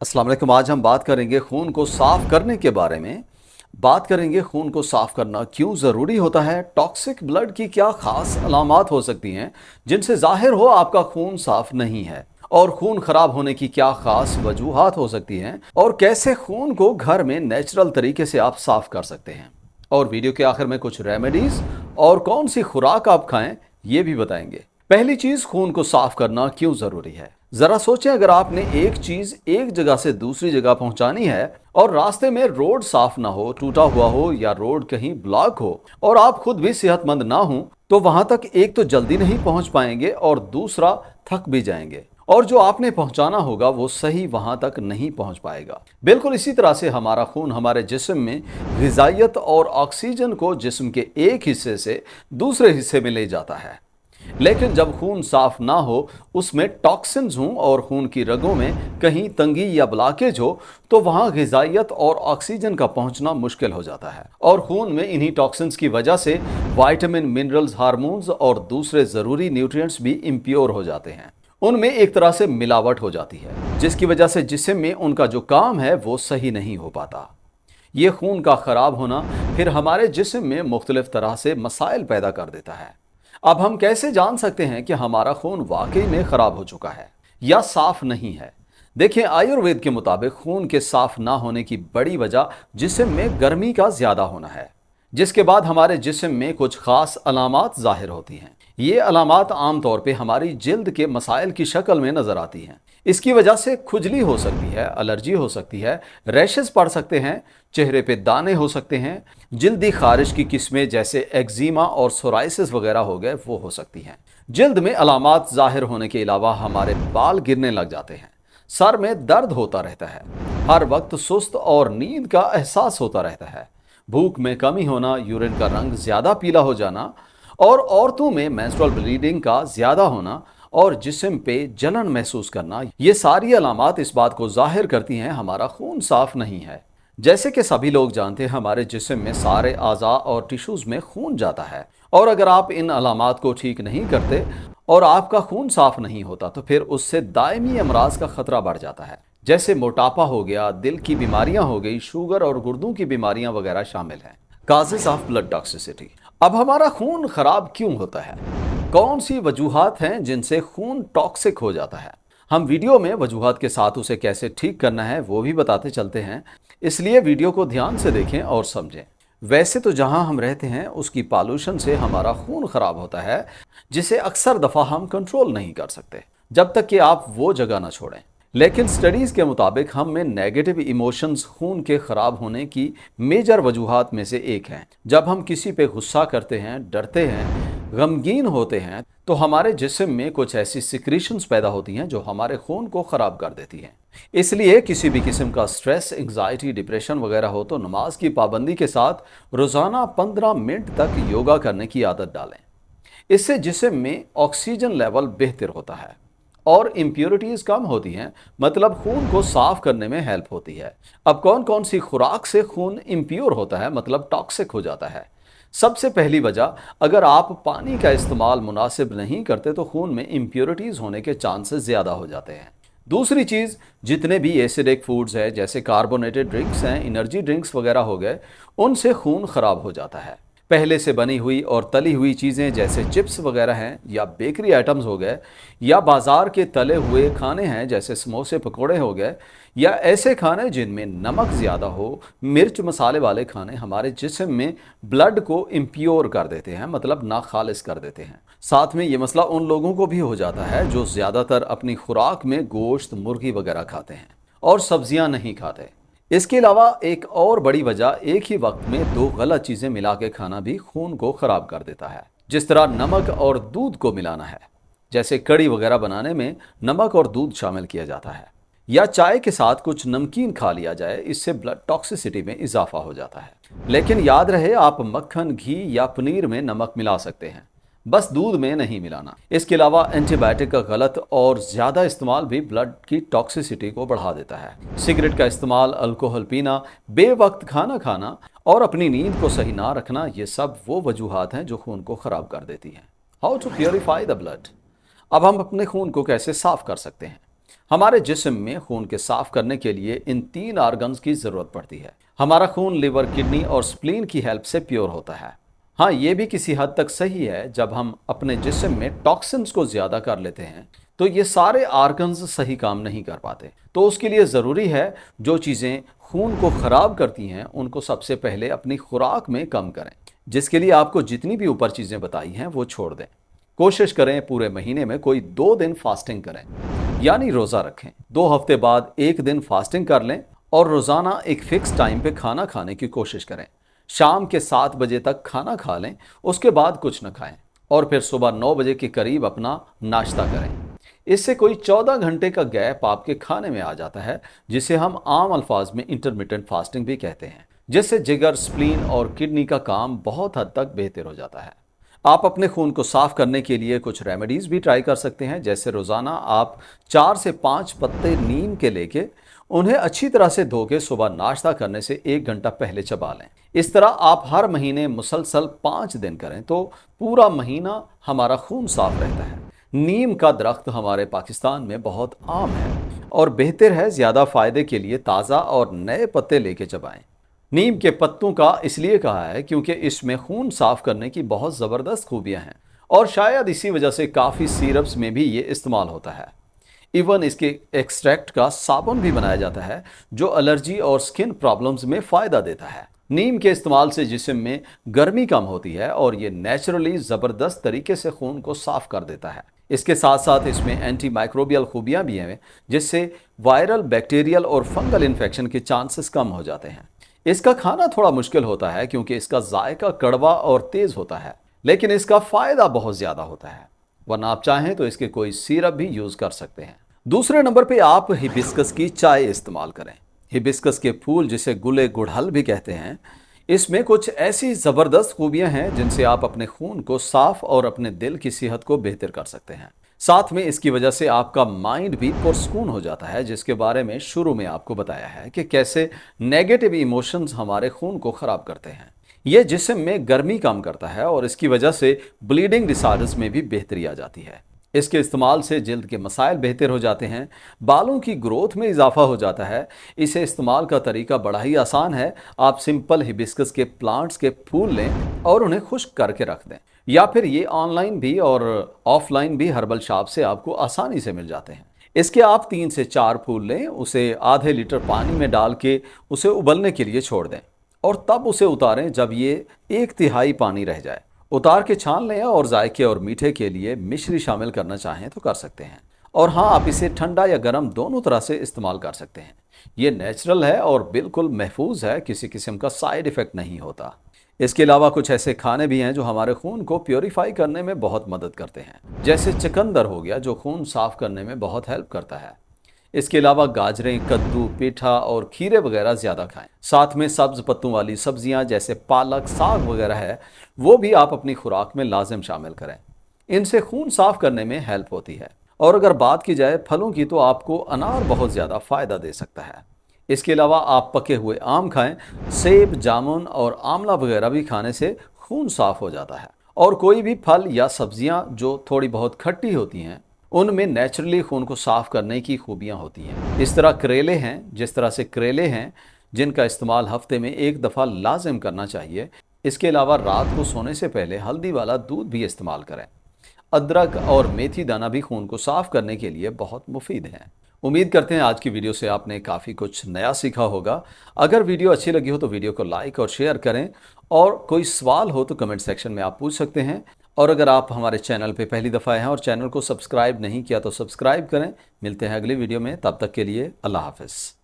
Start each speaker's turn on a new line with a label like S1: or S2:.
S1: अस्सलाम वालेकुम। आज हम बात करेंगे खून को साफ करने के बारे में। बात करेंगे खून को साफ करना क्यों ज़रूरी होता है, टॉक्सिक ब्लड की क्या खास अलामात हो सकती हैं जिनसे जाहिर हो आपका खून साफ नहीं है, और खून खराब होने की क्या खास वजूहात हो सकती हैं, और कैसे खून को घर में नेचुरल तरीके से आप साफ कर सकते हैं। और वीडियो के आखिर में कुछ रेमेडीज और कौन सी खुराक आप खाएं ये भी बताएंगे। पहली चीज, खून को साफ करना क्यों जरूरी है। जरा सोचें, अगर आपने एक चीज एक जगह से दूसरी जगह पहुंचानी है और रास्ते में रोड साफ ना हो, टूटा हुआ हो या रोड कहीं ब्लॉक हो और आप खुद भी सेहतमंद ना हो, तो वहां तक एक तो जल्दी नहीं पहुंच पाएंगे और दूसरा थक भी जाएंगे, और जो आपने पहुंचाना होगा वो सही वहां तक नहीं पहुंच पाएगा। बिल्कुल इसी तरह से हमारा खून हमारे जिस्म में ग़िज़ाइयत और ऑक्सीजन को जिस्म के एक हिस्से से दूसरे हिस्से में ले जाता है। लेकिन जब खून साफ ना हो, उसमें टॉक्सिन्स हों और खून की रगों में कहीं तंगी या ब्लॉकेज हो, तो वहां ग़िज़ाइयत और ऑक्सीजन का पहुंचना मुश्किल हो जाता है, और खून में इन्हीं टॉक्सिन्स की वजह से विटामिन, मिनरल्स, हार्मोन्स और दूसरे ज़रूरी न्यूट्रिएंट्स भी इम्प्योर हो जाते हैं। उनमें एक तरह से मिलावट हो जाती है, जिसकी वजह से जिस्म में उनका जो काम है वो सही नहीं हो पाता। ये खून का ख़राब होना फिर हमारे जिस्म में मुख्तलिफ तरह से मसाइल पैदा कर देता है। अब हम कैसे जान सकते हैं कि हमारा खून वाकई में खराब हो चुका है या साफ नहीं है। देखिए, आयुर्वेद के मुताबिक खून के साफ ना होने की बड़ी वजह जिस्म में गर्मी का ज्यादा होना है, जिसके बाद हमारे जिस्म में कुछ खास अलामात जाहिर होती हैं। ये अलामात आमतौर पे हमारी जिल्द के मसाइल की शक्ल में नजर आती हैं। इसकी वजह से खुजली हो सकती है, एलर्जी हो सकती है, रैशेस पड़ सकते हैं, चेहरे पे दाने हो सकते हैं, जिल्दी खारिश की किस्में जैसे एक्जिमा और सोराइसिस वगैरह हो गए वो हो सकती हैं। जिल्द में अलामात जाहिर होने के अलावा हमारे बाल गिरने लग जाते हैं, सर में दर्द होता रहता है, हर वक्त सुस्त और नींद का एहसास होता रहता है, भूख में कमी होना, यूरिन का रंग ज्यादा पीला हो जाना, और औरतों में मेंस्ट्रुअल ब्लीडिंग का ज्यादा होना और जिस्म पे जलन महसूस करना, ये सारी अलामात इस बात को जाहिर करती हैं हमारा खून साफ नहीं है। जैसे कि सभी लोग जानते हैं, हमारे जिस्म में सारे आज़ा और टिश्यूज में खून जाता है, और अगर आप इन अलामात को ठीक नहीं करते और आपका खून साफ नहीं होता तो फिर उससे दायमी अमराज का खतरा बढ़ जाता है, जैसे मोटापा हो गया, दिल की बीमारियां हो गई, शुगर और गुर्दों की बीमारियां वगैरह शामिल हैं। Causes of blood toxicity. अब हमारा खून खराब क्यों होता है, कौन सी वजूहात हैं जिनसे खून टॉक्सिक हो जाता है। हम वीडियो में वजूहात के साथ उसे कैसे ठीक करना है वो भी बताते चलते हैं, इसलिए वीडियो को ध्यान से देखें और समझें। वैसे तो जहां हम रहते हैं उसकी पॉल्यूशन से हमारा खून खराब होता है, जिसे अक्सर दफा हम कंट्रोल नहीं कर सकते जब तक कि आप वो जगह ना छोड़ें। लेकिन स्टडीज के मुताबिक हम में नेगेटिव इमोशंस खून के खराब होने की मेजर वजूहात में से एक हैं। जब हम किसी पे गुस्सा करते हैं, डरते हैं, गमगीन होते हैं, तो हमारे जिस्म में कुछ ऐसी सिक्रीशंस पैदा होती हैं जो हमारे खून को खराब कर देती हैं। इसलिए किसी भी किस्म का स्ट्रेस, एंग्जाइटी, डिप्रेशन वगैरह हो तो नमाज की पाबंदी के साथ रोजाना 15 मिनट तक योगा करने की आदत डालें। इससे जिस्म में ऑक्सीजन लेवल बेहतर होता है और इम्प्योरिटीज कम होती हैं, मतलब खून को साफ करने में हेल्प होती है। अब कौन कौन सी खुराक से खून इम्प्योर होता है, मतलब टॉक्सिक हो जाता है। सबसे पहली वजह, अगर आप पानी का इस्तेमाल मुनासिब नहीं करते तो खून में इम्प्योरिटीज होने के चांसेस ज्यादा हो जाते हैं। दूसरी चीज, जितने भी एसिडिक फूड्स हैं जैसे कार्बोनेटेड ड्रिंक्स हैं, एनर्जी ड्रिंक्स वगैरह हो गए, उनसे खून खराब हो जाता है। पहले से बनी हुई और तली हुई चीज़ें जैसे चिप्स वगैरह हैं, या बेकरी आइटम्स हो गए, या बाजार के तले हुए खाने हैं जैसे समोसे, पकोड़े हो गए, या ऐसे खाने जिनमें नमक ज़्यादा हो, मिर्च मसाले वाले खाने हमारे जिस्म में ब्लड को इम्प्योर कर देते हैं, मतलब ना खालिस कर देते हैं। साथ में ये मसला उन लोगों को भी हो जाता है जो ज़्यादातर अपनी खुराक में गोश्त, मुर्गी वगैरह खाते हैं और सब्जियां नहीं खाते। इसके अलावा एक और बड़ी वजह, एक ही वक्त में दो गलत चीजें मिला के खाना भी खून को खराब कर देता है। जिस तरह नमक और दूध को मिलाना है, जैसे कड़ी वगैरह बनाने में नमक और दूध शामिल किया जाता है, या चाय के साथ कुछ नमकीन खा लिया जाए, इससे ब्लड टॉक्सिसिटी में इजाफा हो जाता है। लेकिन याद रहे, आप मक्खन, घी या पनीर में नमक मिला सकते हैं, बस दूध में नहीं मिलाना। इसके अलावा एंटीबायोटिक का गलत और ज्यादा इस्तेमाल भी ब्लड की टॉक्सिसिटी को बढ़ा देता है। सिगरेट का इस्तेमाल, अल्कोहल पीना, बेवक्त खाना खाना और अपनी नींद को सही ना रखना, ये सब वो वजूहात हैं जो खून को खराब कर देती हैं। How to purify the blood. अब हम अपने खून को कैसे साफ कर सकते हैं। हमारे जिस्म में खून के साफ करने के लिए इन 3 ऑर्गन्स की जरूरत पड़ती है। हमारा खून लिवर, किडनी और स्प्लीन की हेल्प से प्योर होता है। हाँ, ये भी किसी हद तक सही है। जब हम अपने जिस्म में टॉक्सिन्स को ज्यादा कर लेते हैं तो ये सारे ऑर्गन्स सही काम नहीं कर पाते। तो उसके लिए ज़रूरी है जो चीज़ें खून को ख़राब करती हैं उनको सबसे पहले अपनी खुराक में कम करें, जिसके लिए आपको जितनी भी ऊपर चीज़ें बताई हैं वो छोड़ दें। कोशिश करें पूरे महीने में कोई 2 दिन फास्टिंग करें, यानी रोज़ा रखें। 2 हफ्ते बाद 1 दिन फास्टिंग कर लें और रोज़ाना एक फिक्स टाइम पे खाना खाने की कोशिश करें। शाम के 7 बजे तक खाना खा लें, उसके बाद कुछ न खाएं और फिर सुबह 9 बजे के करीब अपना नाश्ता करें। इससे कोई 14 घंटे का गैप आपके खाने में आ जाता है, जिसे हम आम अल्फाज में इंटरमिटेंट फास्टिंग भी कहते हैं, जिससे जिगर, स्प्लीन और किडनी का काम बहुत हद तक बेहतर हो जाता है। आप अपने खून को साफ करने के लिए कुछ रेमेडीज भी ट्राई कर सकते हैं। जैसे रोजाना आप 4 से 5 पत्ते नीम के लेके उन्हें अच्छी तरह से धो के सुबह नाश्ता करने से 1 घंटा पहले चबा लें। इस तरह आप हर महीने मुसलसल 5 दिन करें तो पूरा महीना हमारा खून साफ रहता है। नीम का दरख्त हमारे पाकिस्तान में बहुत आम है और बेहतर है ज़्यादा फायदे के लिए ताज़ा और नए पत्ते लेके चबाएं। नीम के पत्तों का इसलिए कहा है क्योंकि इसमें खून साफ करने की बहुत ज़बरदस्त खूबियां हैं और शायद इसी वजह से काफ़ी सिरप्स में भी ये इस्तेमाल होता है। इवन इसके एक्सट्रैक्ट का साबुन भी बनाया जाता है जो एलर्जी और स्किन प्रॉब्लम्स में फ़ायदा देता है। नीम के इस्तेमाल से जिस्म में गर्मी कम होती है और ये नेचुरली ज़बरदस्त तरीके से खून को साफ कर देता है। इसके साथ साथ इसमें एंटी माइक्रोबियल खूबियाँ भी हैं, जिससे वायरल, बैक्टीरियल और फंगल इन्फेक्शन के चांसेस कम हो जाते हैं। इसका खाना थोड़ा मुश्किल होता है क्योंकि इसका जायका कड़वा और तेज़ होता है, लेकिन इसका फ़ायदा बहुत ज़्यादा होता है। वरना आप चाहें तो इसके कोई सिरप भी यूज़ कर सकते हैं। दूसरे नंबर पे आप हिबिस्कस की चाय इस्तेमाल करें। हिबिस्कस के फूल, जिसे गुले गुड़हल भी कहते हैं, इसमें कुछ ऐसी ज़बरदस्त खूबियां हैं जिनसे आप अपने खून को साफ और अपने दिल की सेहत को बेहतर कर सकते हैं। साथ में इसकी वजह से आपका माइंड भी पुरसकून हो जाता है, जिसके बारे में शुरू में आपको बताया है कि कैसे नेगेटिव इमोशंस हमारे खून को ख़राब करते हैं। ये जिस्म में गर्मी कम करता है और इसकी वजह से ब्लीडिंग डिसऑर्डर्स में भी बेहतरी आ जाती है। इसके इस्तेमाल से जिल्द के मसाइल बेहतर हो जाते हैं, बालों की ग्रोथ में इजाफा हो जाता है। इसे इस्तेमाल का तरीका बड़ा ही आसान है। आप सिंपल हिबिस्कस के प्लांट्स के फूल लें और उन्हें खुश्क करके रख दें, या फिर ये ऑनलाइन भी और ऑफलाइन भी हर्बल शॉप से आपको आसानी से मिल जाते हैं। इसके आप 3 से 4 फूल लें, उसे आधे लीटर पानी में डाल के उसे उबलने के लिए छोड़ दें और तब उसे उतारें जब ये 1/3 पानी रह जाए। उतार के छान लें और जायके और मीठे के लिए मिश्री शामिल करना चाहें तो कर सकते हैं। और हाँ, आप इसे ठंडा या गर्म दोनों तरह से इस्तेमाल कर सकते हैं। ये नेचुरल है और बिल्कुल महफूज है, किसी किस्म का साइड इफ़ेक्ट नहीं होता। इसके अलावा कुछ ऐसे खाने भी हैं जो हमारे खून को प्योरीफाई करने में बहुत मदद करते हैं। जैसे चुकंदर हो गया, जो खून साफ करने में बहुत हेल्प करता है। इसके अलावा गाजरें, कद्दू, पेठा और खीरे वगैरह ज़्यादा खाएं। साथ में सब्ज पत्तों वाली सब्जियां जैसे पालक, साग वगैरह है, वो भी आप अपनी खुराक में लाजिम शामिल करें। इनसे खून साफ करने में हेल्प होती है। और अगर बात की जाए फलों की, तो आपको अनार बहुत ज़्यादा फ़ायदा दे सकता है। इसके अलावा आप पके हुए आम खाएं। सेब, जामुन और आंवला वगैरह भी खाने से खून साफ हो जाता है। और कोई भी फल या सब्जियां जो थोड़ी बहुत खट्टी होती हैं, उनमें नेचुरली खून को साफ करने की खूबियां होती हैं। इस तरह करेले हैं, जिस तरह से करेले हैं जिनका इस्तेमाल हफ्ते में 1 दफ़ा लाजिम करना चाहिए। इसके अलावा रात को सोने से पहले हल्दी वाला दूध भी इस्तेमाल करें। अदरक और मेथी दाना भी खून को साफ करने के लिए बहुत मुफीद हैं। उम्मीद करते हैं आज की वीडियो से आपने काफ़ी कुछ नया सीखा होगा। अगर वीडियो अच्छी लगी हो तो वीडियो को लाइक और शेयर करें, और कोई सवाल हो तो कमेंट सेक्शन में आप पूछ सकते हैं। और अगर आप हमारे चैनल पे पहली दफ़ा हैं और चैनल को सब्सक्राइब नहीं किया तो सब्सक्राइब करें। मिलते हैं अगली वीडियो में, तब तक के लिए अल्लाह हाफ़िज़।